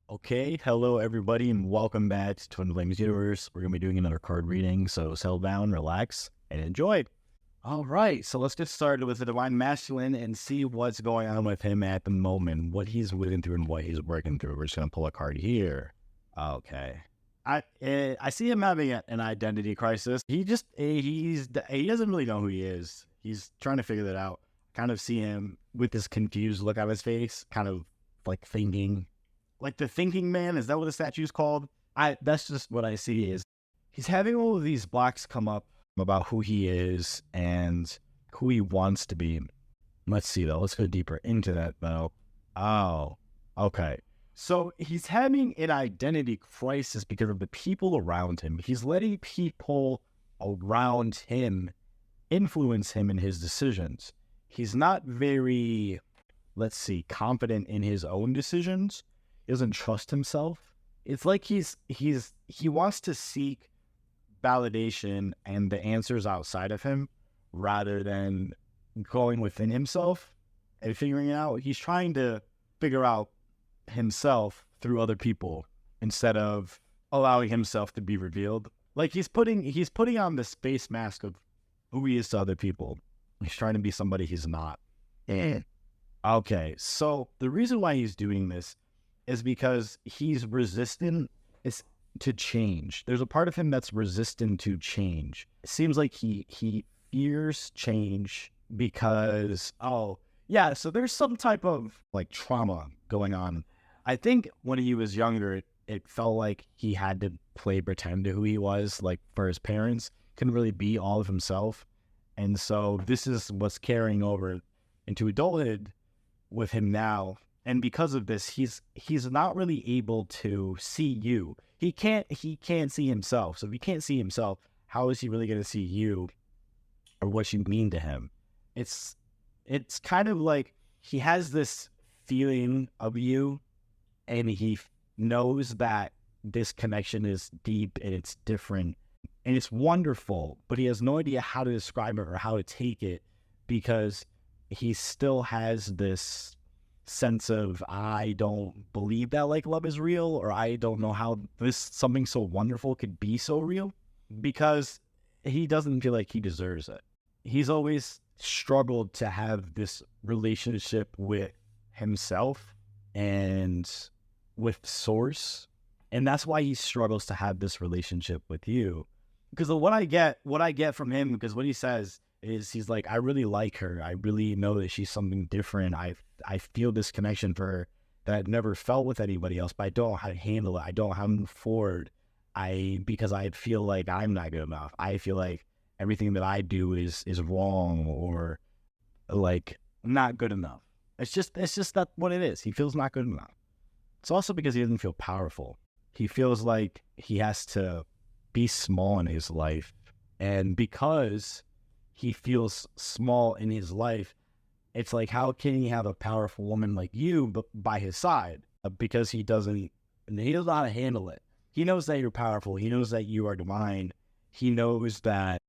Okay, hello everybody, and welcome back to Twin Flames Universe. We're gonna be doing another card reading, so settle down, relax, and enjoy. All right, so let's get started with the Divine Masculine and see what's going on with him at the moment, what he's living through, and what he's working through. We're just gonna pull a card here. Okay, I see him having an identity crisis. He doesn't really know who he is. He's trying to figure that out. Kind of see him with this confused look on his face, kind of like thinking. Like the thinking man, is that what the statue's called? That's just what I see is he's having all of these blocks come up about who he is and who he wants to be. Let's see though. Let's go deeper into that though. Oh, okay. So he's having an identity crisis because of the people around him. He's letting people around him influence him in his decisions. He's not very, let's see, confident in his own decisions. He doesn't trust himself. It's like he wants to seek validation and the answers outside of him rather than going within himself and figuring it out. He's trying to figure out himself through other people instead of allowing himself to be revealed. Like he's putting on this face mask of who he is to other people. He's trying to be somebody he's not. Okay, so the reason why he's doing this is because he's resistant to change. There's a part of him that's resistant to change. It seems like he fears change because, so there's some type of like trauma going on. I think when he was younger, it felt like he had to play pretend to who he was, like for his parents, couldn't really be all of himself. And so this is what's carrying over into adulthood with him now. And because of this, he's not really able to see you. He can't see himself. So if he can't see himself, how is he really going to see you or what you mean to him? It's kind of like he has this feeling of you and he knows that this connection is deep and it's different and it's wonderful, but he has no idea how to describe it or how to take it because he still has this sense of, I don't believe that like love is real, or I don't know how something so wonderful could be so real, because he doesn't feel like he deserves it. He's always struggled to have this relationship with himself and with source, and that's why he struggles to have this relationship with you. Because what I get from him, because what he says is he's like, I really like her. I really know that she's something different. I feel this connection for her that I've never felt with anybody else, but I don't know how to handle it. I don't know how to move forward. Because I feel like I'm not good enough. I feel like everything that I do is wrong or like not good enough. It's just that what it is. He feels not good enough. It's also because he doesn't feel powerful. He feels like he has to be small in his life. And because he feels small in his life, it's like, how can he have a powerful woman like you by his side? Because he doesn't know how to handle it. He knows that you're powerful. He knows that you are divine. He knows that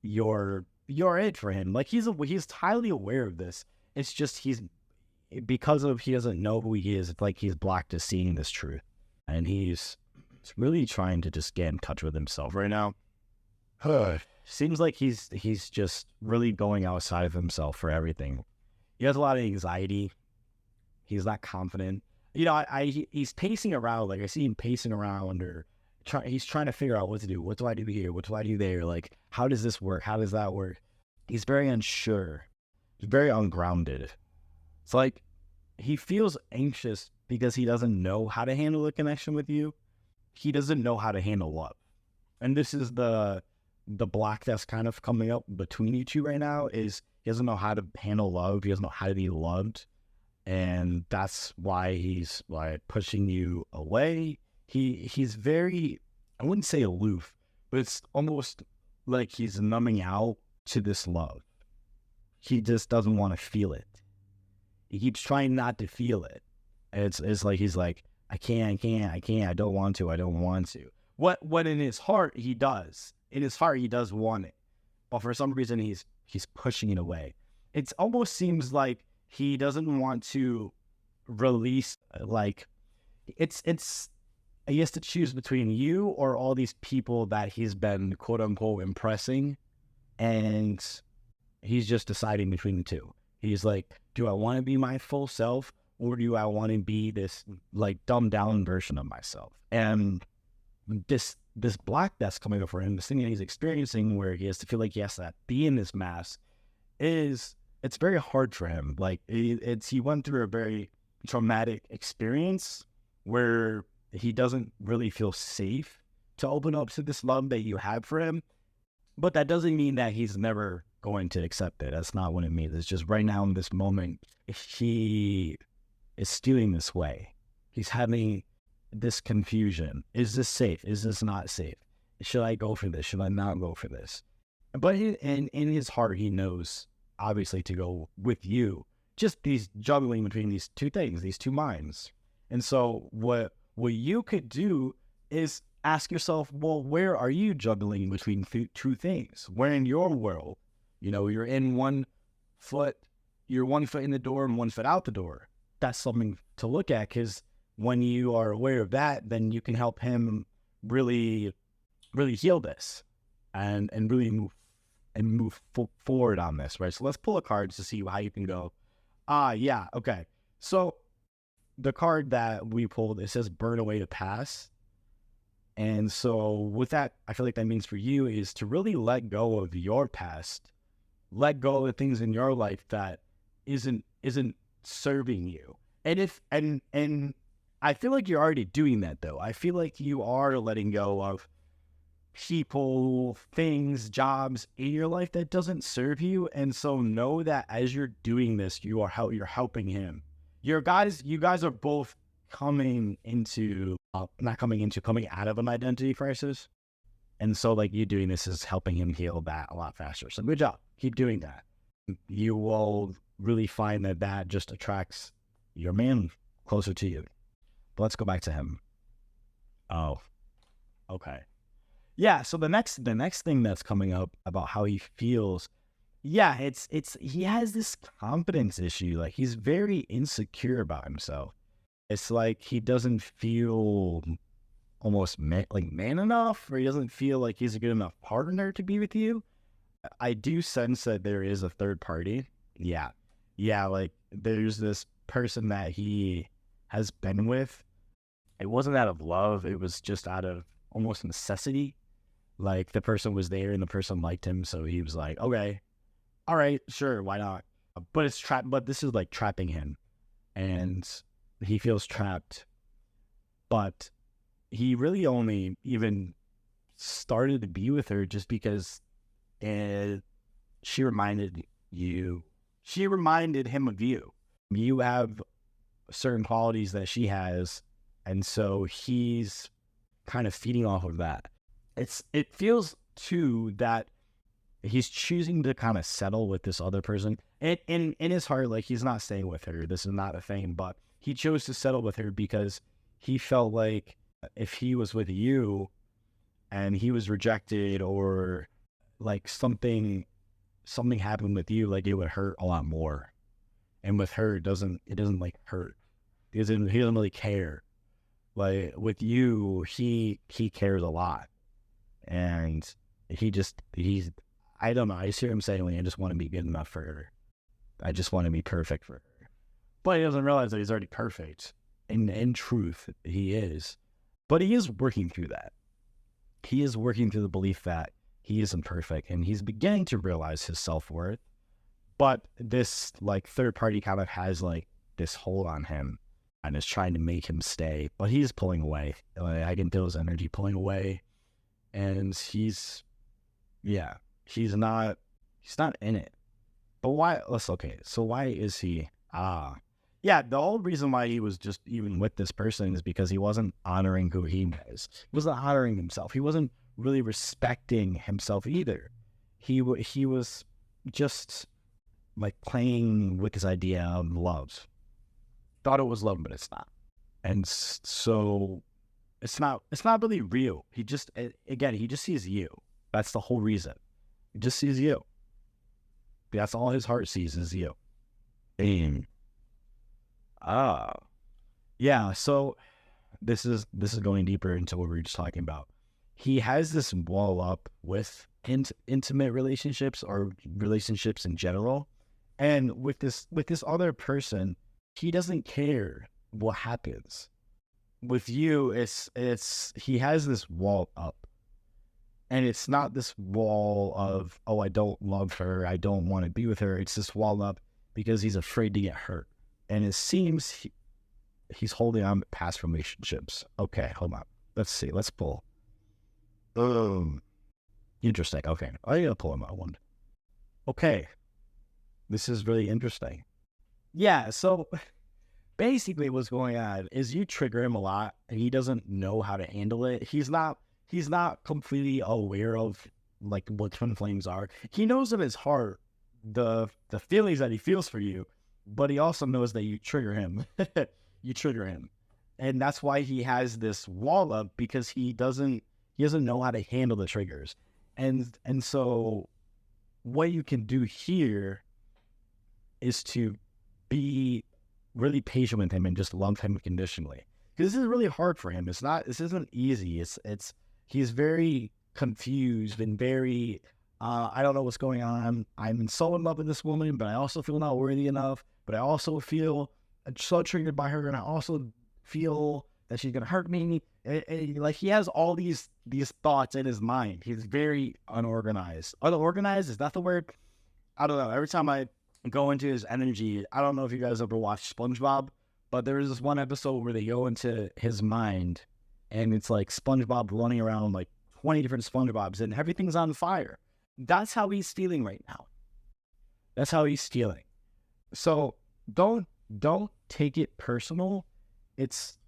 you're it for him. Like he's highly aware of this. It's just he doesn't know who he is. It's like he's blocked to seeing this truth, and he's really trying to just get in touch with himself right now. Seems like he's just really going outside of himself for everything. He has a lot of anxiety. He's not confident. You know, he's pacing around. Like I see him pacing around, or he's trying to figure out what to do. What do I do here? What do I do there? Like, how does this work? How does that work? He's very unsure. He's very ungrounded. It's like he feels anxious because he doesn't know how to handle a connection with you. He doesn't know how to handle love. And this is the block that's kind of coming up between you two right now, is he doesn't know how to handle love. He doesn't know how to be loved. And that's why he's pushing you away. He's very, I wouldn't say aloof, but it's almost like he's numbing out to this love. He just doesn't want to feel it. He keeps trying not to feel it. It's like he's like, I can't, I don't want to. What in his heart he does. In his heart he does want it. But for some reason he's pushing it away. It almost seems like he doesn't want to release, like, it's he has to choose between you or all these people that he's been quote unquote impressing, and he's just deciding between the two. He's like, do I want to be my full self, or do I want to be this like dumbed down version of myself? And this block that's coming up for him, this thing that he's experiencing where he has to feel like he has to be in this mask, it's very hard for him. Like he went through a very traumatic experience where he doesn't really feel safe to open up to this love that you have for him. But that doesn't mean that he's never going to accept it. That's not what it means. It's just right now in this moment, he is feeling this way. He's having this confusion. Is this safe? Is this not safe? Should I go for this? Should I not go for this? But in his heart, he knows, obviously, to go with you. Just these juggling between these two things, these two minds. And so what you could do is ask yourself, well, where are you juggling between two things? Where in your world, you're in you're 1 foot in the door and 1 foot out the door. That's something to look at, because when you are aware of that, then you can help him really, really heal this and really move forward on this, right? So let's pull a card to see how you can go. Yeah, okay. So the card that we pulled, it says burn away the past. And so with that, I feel like that means for you is to really let go of your past, let go of the things in your life that isn't serving you. And I feel like you're already doing that, though. I feel like you are letting go of people, things, jobs in your life that doesn't serve you. And so know that as you're doing this, you're helping him. You guys are both coming out of an identity crisis. And so like you doing this is helping him heal that a lot faster. So good job. Keep doing that. You will really find that just attracts your man closer to you. But let's go back to him. Oh, okay. Yeah. So the next thing that's coming up about how he feels, yeah, he has this confidence issue. Like he's very insecure about himself. It's like he doesn't feel almost man enough, or he doesn't feel like he's a good enough partner to be with you. I do sense that there is a third party. Yeah. Like there's this person that he has been with. It wasn't out of love. It was just out of almost necessity. Like the person was there and the person liked him. So he was like, okay, all right, sure. Why not? But it's trapped. But this is like trapping him, and he feels trapped. But he really only even started to be with her just because she reminded him of you. You have certain qualities that she has, and so he's kind of feeding off of that. It feels too that he's choosing to kind of settle with this other person. In his heart, like he's not staying with her. This is not a thing, but he chose to settle with her because he felt like if he was with you and he was rejected, or like something happened with you, like it would hurt a lot more. And with her, it doesn't like hurt. He doesn't really care. Like with you, he cares a lot. And he's I don't know. I just hear him saying, like, I just want to be good enough for her. I just want to be perfect for her. But he doesn't realize that he's already perfect. In truth, he is. But he is working through that. He is working through the belief that he isn't perfect, and he's beginning to realize his self-worth. But this like third party kind of has like this hold on him and is trying to make him stay, but he's pulling away. Like, I can feel his energy pulling away, and he's not in it. But why? So why is he? Yeah, the whole reason why he was just even with this person is because he wasn't honoring who he was. He wasn't honoring himself. He wasn't really respecting himself either. He was just like playing with this idea of love. Thought it was love, but it's not. And so it's not really real. He just sees you. That's the whole reason. He just sees you. That's all his heart sees is you. Yeah. So this is going deeper into what we were just talking about. He has this wall up with intimate relationships or relationships in general, and with this other person, he doesn't care what happens. With you, it's he has this wall up, and it's not this wall of, oh, I don't love her, I don't want to be with her. It's this wall up because he's afraid to get hurt, and it seems he's holding on to past relationships. Okay, hold on. Let's see. Let's pull. Interesting. Okay, I gotta pull him out one. Okay, this is really interesting. Yeah. So basically, what's going on is you trigger him a lot, and he doesn't know how to handle it. He's not completely aware of like what twin flames are. He knows in his heart the feelings that he feels for you, but he also knows that you trigger him. You trigger him, and that's why he has this wall up, because he doesn't know how to handle the triggers. And so what you can do here is to be really patient with him and just love him unconditionally, because this is really hard for him. This isn't easy. He's very confused and very I don't know what's going on. I'm so in love with this woman, but I also feel not worthy enough, but I also feel so triggered by her, and I also feel that she's gonna hurt me. Like, he has all these thoughts in his mind. He's very unorganized. Unorganized is that the word? I don't know. Every time I go into his energy, I don't know if you guys ever watched SpongeBob, but there was this one episode where they go into his mind, and it's like SpongeBob running around, like 20 different SpongeBobs, and everything's on fire. That's how he's feeling right now. That's how he's feeling. So don't take it personal. It's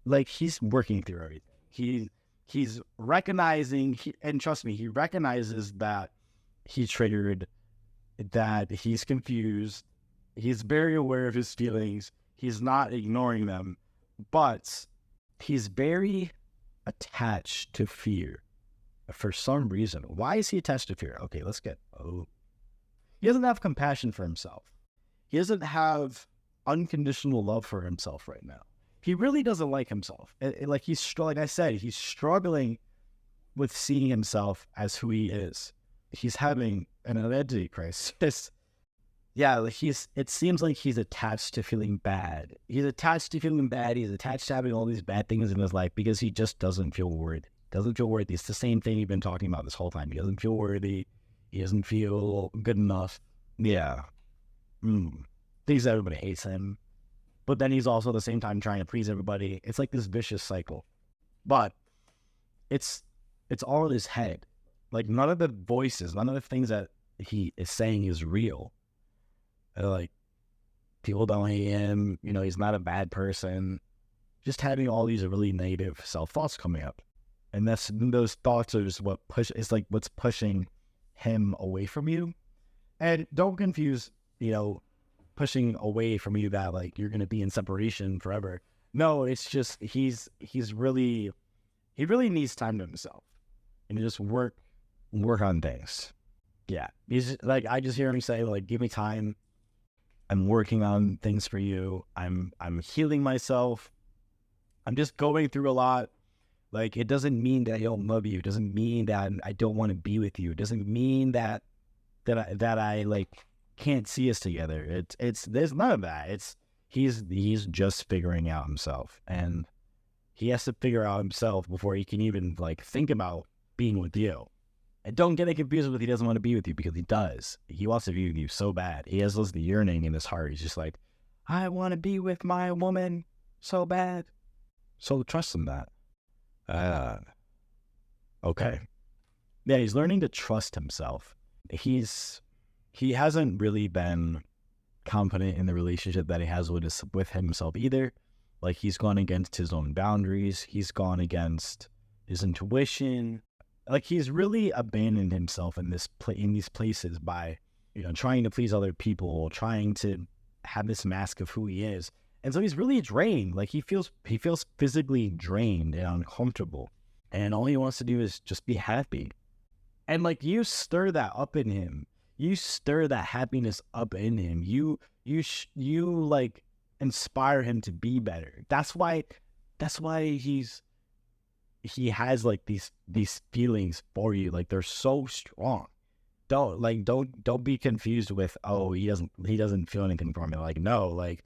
like he's working through everything. He's recognizing, and trust me, he recognizes that he's triggered, that he's confused. He's very aware of his feelings. He's not ignoring them, but he's very attached to fear for some reason. Why is he attached to fear? Okay, he doesn't have compassion for himself. He doesn't have unconditional love for himself right now. He really doesn't like himself. Like I said, he's struggling with seeing himself as who he is. He's having an identity crisis. Yeah, it seems like he's attached to feeling bad. He's attached to feeling bad. He's attached to having all these bad things in his life because he just doesn't feel worthy. It's the same thing you've been talking about this whole time. He doesn't feel worthy. He doesn't feel good enough. Yeah. Thinks everybody hates him. But then he's also at the same time trying to please everybody. It's like this vicious cycle. But it's all in his head. Like, none of the voices, none of the things that he is saying is real. Like, people don't hate him. He's not a bad person. Just having all these really negative self-thoughts coming up. And those thoughts are just what's pushing him away from you. And don't confuse, pushing away from you that like you're going to be in separation forever. No, it's just he really needs time to himself and to just work on things. Yeah, he's like, I just hear him say, like, give me time. I'm working on things for you. I'm healing myself. I'm just going through a lot. Like, it doesn't mean that I don't love you. It doesn't mean that I don't want to be with you. It doesn't mean that I like can't see us together. There's none of that. He's just figuring out himself, and he has to figure out himself before he can even like think about being with you. And don't get it confused with he doesn't want to be with you, because he does. He wants to be with you so bad. He has this yearning in his heart. He's just like, I want to be with my woman so bad. So trust him that. Okay. Yeah, he's learning to trust himself. He hasn't really been confident in the relationship that he has with himself either. Like, he's gone against his own boundaries. He's gone against his intuition. Like, he's really abandoned himself in these places by, trying to please other people, trying to have this mask of who he is. And so he's really drained. Like, he feels physically drained and uncomfortable. And all he wants to do is just be happy. And like, you stir that up in him. You stir that happiness up in him. You like inspire him to be better. That's why that's why he has like these feelings for you. Like they're so strong. Don't be confused with, oh, he doesn't feel anything for me. Like, no, like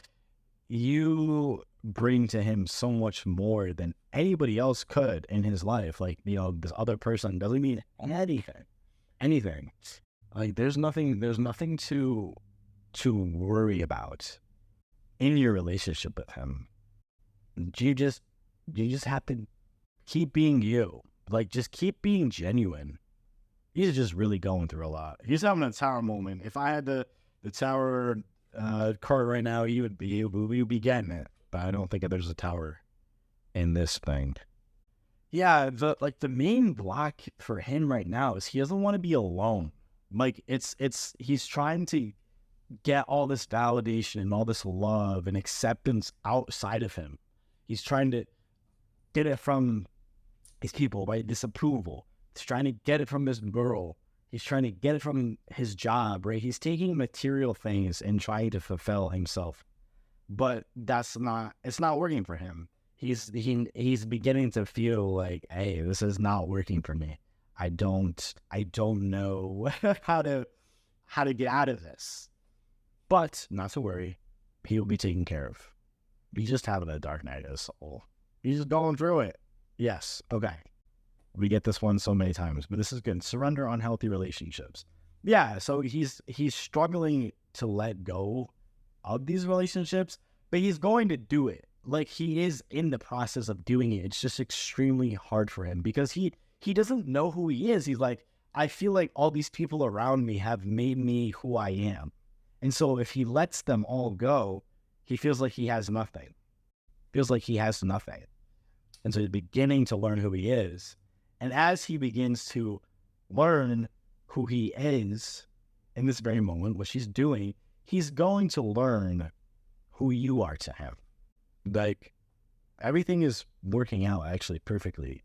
you bring to him so much more than anybody else could in his life. Like, this other person doesn't mean anything. Like there's nothing to worry about in your relationship with him. You just have to keep being you. Like, just keep being genuine. He's just really going through a lot. He's having a tower moment. If I had the tower card right now, we would be getting it. But I don't think there's a tower in this thing. Yeah, the main block for him right now is he doesn't want to be alone. Like he's trying to get all this validation and all this love and acceptance outside of him. He's trying to get it from his people, right? This approval. He's trying to get it from this girl. He's trying to get it from his job, right? He's taking material things and trying to fulfill himself. But it's not working for him. He's beginning to feel like, hey, this is not working for me. I don't know how to get out of this. But not to worry, he'll be taken care of. He's just having a dark night of his soul. He's just going through it. Yes, okay. We get this one so many times, but this is good. Surrender unhealthy relationships. Yeah, so he's struggling to let go of these relationships, but he's going to do it. Like, he is in the process of doing it. It's just extremely hard for him because he doesn't know who he is. He's like, I feel like all these people around me have made me who I am. And so if he lets them all go, he feels like he has nothing. And so he's beginning to learn who he is. And as he begins to learn who he is in this very moment, what she's doing, he's going to learn who you are to him. Like, everything is working out actually perfectly.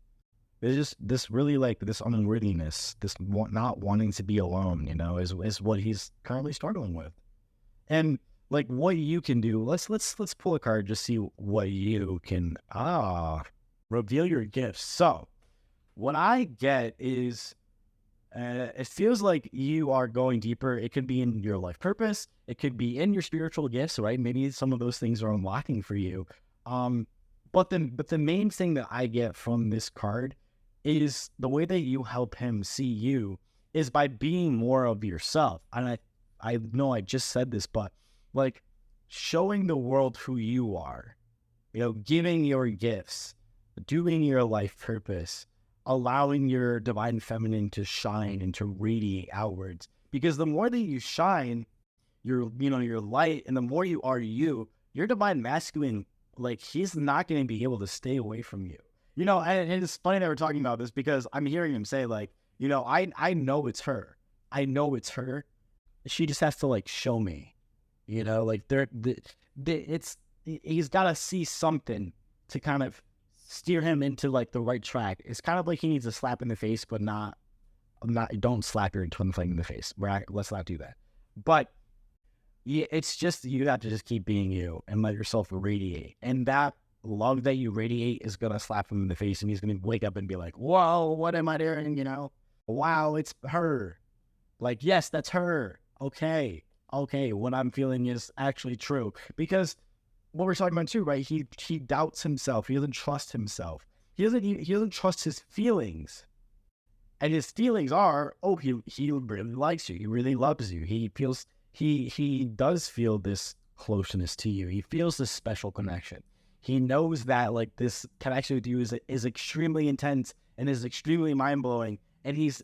There's just this really, like, this unworthiness, this not wanting to be alone, is what he's currently struggling with. And like, what you can do, let's pull a card, just see what you can reveal your gifts. So what I get is it feels like you are going deeper. It could be in your life purpose. It could be in your spiritual gifts, right? Maybe some of those things are unlocking for you. But the main thing that I get from this card is the way that you help him see you is by being more of yourself. And I know I just said this, but like showing the world who you are, giving your gifts, doing your life purpose, allowing your divine feminine to shine and to radiate outwards. Because the more that you shine your light, and the more you are you, your divine masculine, like, he's not going to be able to stay away from you. And it's funny that we're talking about this because I'm hearing him say, like, I know it's her. I know it's her. She just has to, like, show me, like he's got to see something to kind of steer him into, like, the right track. It's kind of like he needs a slap in the face, but don't slap your twin flame in the face. Let's not do that. But yeah, it's just, you got to just keep being you and let yourself radiate. And that love that you radiate is going to slap him in the face, and he's going to wake up and be like, whoa, what am I doing? Wow, it's her. Like, yes, that's her. Okay, what I'm feeling is actually true. Because what we're talking about too, right? He doubts himself. He doesn't trust himself. He doesn't trust his feelings. And his feelings are, he really likes you. He really loves you. He does feel this closeness to you. He feels this special connection. He knows that, like, this connection with you is extremely intense and is extremely mind-blowing. And he's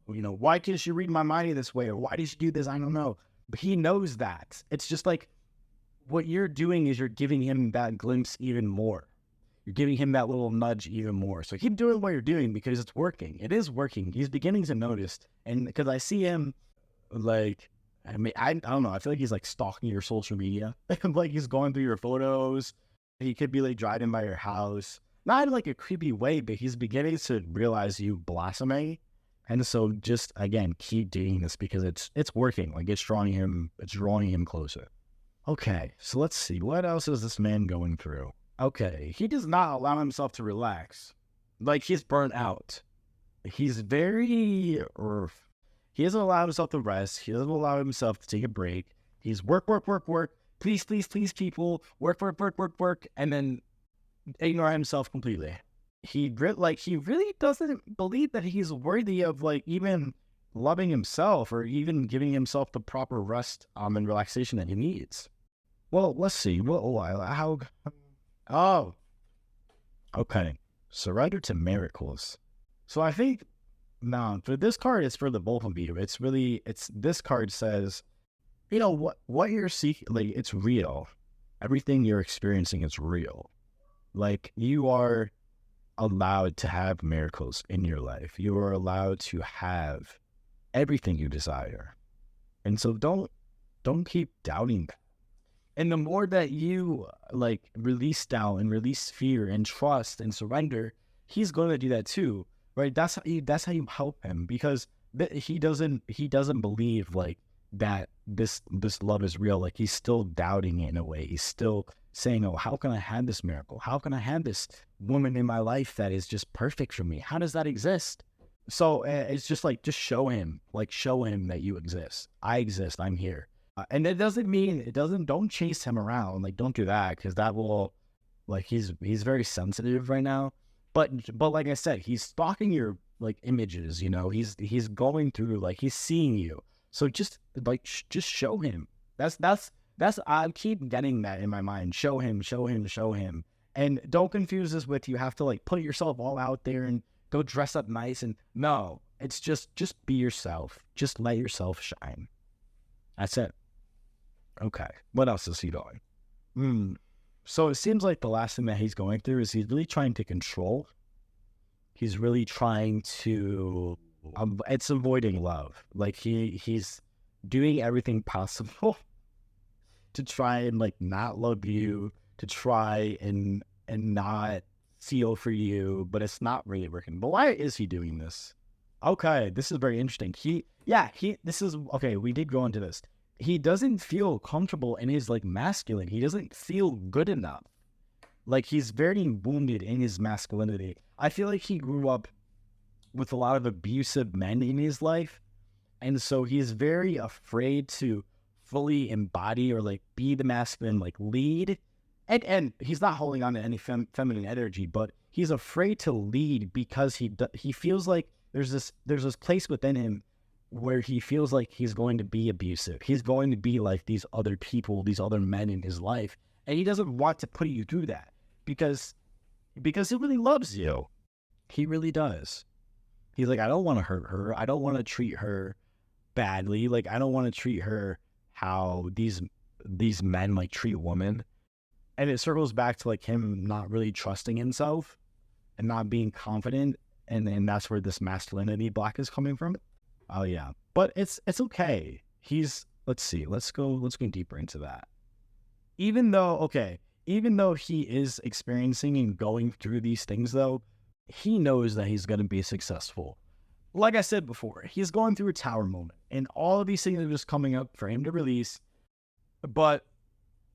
why can't you read my mind this way? Or why did you do this? I don't know. But he knows that. It's just like, what you're doing is you're giving him that glimpse even more. You're giving him that little nudge even more. So keep doing what you're doing because it's working. It is working. He's beginning to notice. And because I see him, like, I don't know. I feel like he's, like, stalking your social media. Like, he's going through your photos. He could be, like, driving by your house. Not in, like, a creepy way, but he's beginning to realize you blossoming. And so just, again, keep doing this because it's working. Like, it's drawing him closer. Okay, so let's see. What else is this man going through? Okay, he does not allow himself to relax. Like, he's burnt out. He's very, he doesn't allow himself to rest. He doesn't allow himself to take a break. He's work, work, work, work. Please, please, please, people. Work, work, work, work, work. And then ignore himself completely. He really doesn't believe that he's worthy of, like, even loving himself or even giving himself the proper rest and relaxation that he needs. Well, let's see. Oh, okay. Surrender to miracles. So I think, no, for this card, it's for the both of you. This card says, what you're seeking, like, it's real. Everything you're experiencing is real. Like, you are allowed to have miracles in your life. You are allowed to have everything you desire. And so don't keep doubting that. And the more that you, like, release doubt and release fear and trust and surrender, he's going to do that too, right? That's how you help him, because he doesn't believe, like, that this love is real. Like, he's still doubting it in a way. He's still saying, oh, how can I have this miracle? How can I have this woman in my life that is just perfect for me? How does that exist? So it's just like, just show him that you exist. I exist. I'm here. And it doesn't mean, don't chase him around. Like, don't do that, because that will, like, he's very sensitive right now. But like I said, he's stalking your, like, images, he's going through, like, he's seeing you. So just show him. That's I keep getting that in my mind. Show him. And don't confuse this with, you have to, like, put yourself all out there and go dress up nice. And no, it's just be yourself. Just let yourself shine. That's it. Okay. What else is he doing? So it seems like the last thing that he's going through is he's really trying to control. He's really trying to, it's avoiding love. Like, he's doing everything possible to try and, like, not love you, to try and not feel for you, but it's not really working. But why is he doing this? Okay, this is very interesting. We did go into this. He doesn't feel comfortable in his, like, masculine. He doesn't feel good enough. Like, he's very wounded in his masculinity. I feel like he grew up with a lot of abusive men in his life. And so he's very afraid to fully embody or, like, be the masculine, like, lead. And he's not holding on to any feminine energy, but he's afraid to lead because he feels like there's this place within him where he feels like he's going to be abusive. He's going to be like these other people, these other men in his life. And he doesn't want to put you through that because he really loves you. He really does. He's like, I don't want to hurt her. I don't want to treat her badly. Like, I don't want to treat her how these men, like, treat women. And it circles back to, like, him not really trusting himself and not being confident. And that's where this masculinity block is coming from. Oh yeah, but it's okay. Let's go deeper into that. Even though he is experiencing and going through these things, though, he knows that he's going to be successful. Like I said before, he's going through a tower moment, and all of these things are just coming up for him to release. But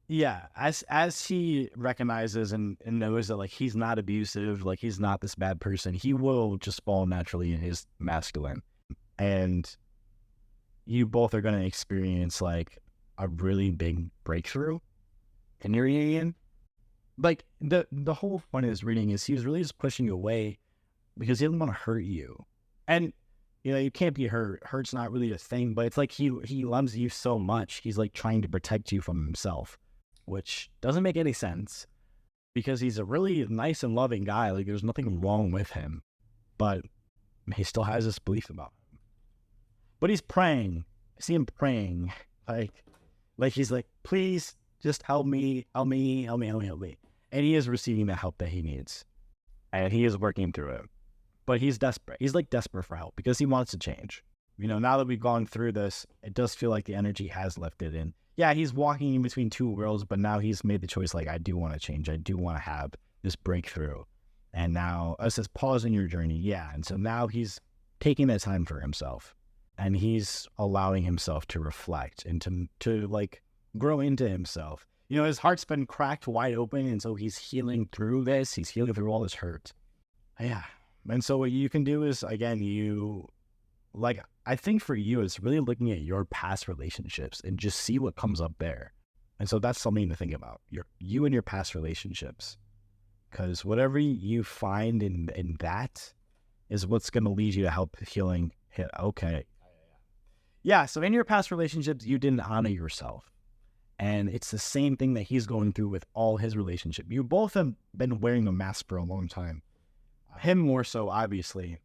yeah, as he recognizes and knows that, like, he's not abusive, like, he's not this bad person, he will just fall naturally in his masculine. And you both are going to experience, like, a really big breakthrough in your union. Like, the whole point of this reading is he was really just pushing you away because he doesn't want to hurt you. And, you can't be hurt. Hurt's not really a thing, but it's like he loves you so much. He's, like, trying to protect you from himself, which doesn't make any sense because he's a really nice and loving guy. Like, there's nothing wrong with him, but he still has this belief about him. But he's praying. I see him praying. Like he's like, please just help me. And he is receiving the help that he needs. And he is working through it. But he's desperate. He's, like, desperate for help because he wants to change. Now that we've gone through this, it does feel like the energy has lifted. And yeah, he's walking in between two worlds, but now he's made the choice, like, I do want to change. I do want to have this breakthrough. And now, it says pause in your journey. Yeah. And so now he's taking that time for himself. And he's allowing himself to reflect and to like, grow into himself. You know, his heart's been cracked wide open, and so he's healing through this. He's healing through all this hurt. Yeah. And so what you can do is, again, I think for you, it's really looking at your past relationships and just see what comes up there. And so that's something to think about, you and your past relationships. Because whatever you find in that is what's going to lead you to help healing hit. Okay. Yeah, so in your past relationships, you didn't honor yourself. And it's the same thing that he's going through with all his relationships. You both have been wearing a mask for a long time. Him more so, obviously.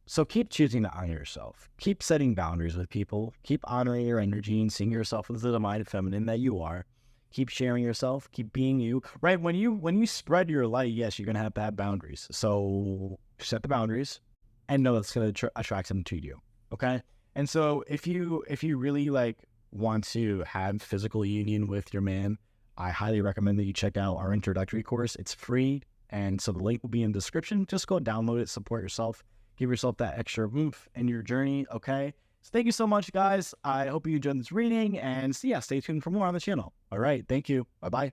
So keep choosing to honor yourself. Keep setting boundaries with people. Keep honoring your energy and seeing yourself as the divine feminine that you are. Keep sharing yourself. Keep being you. Right? When you spread your light, yes, you're going to have boundaries. So set the boundaries and know that's going to attract them to you. Okay? And so if you really want to have physical union with your man, I highly recommend that you check out our introductory course. It's free. And so the link will be in the description. Just go download it, support yourself. Give yourself that extra oomph in your journey, okay? So thank you so much, guys. I hope you enjoyed this reading, and yeah, stay tuned for more on the channel. All right, thank you. Bye-bye.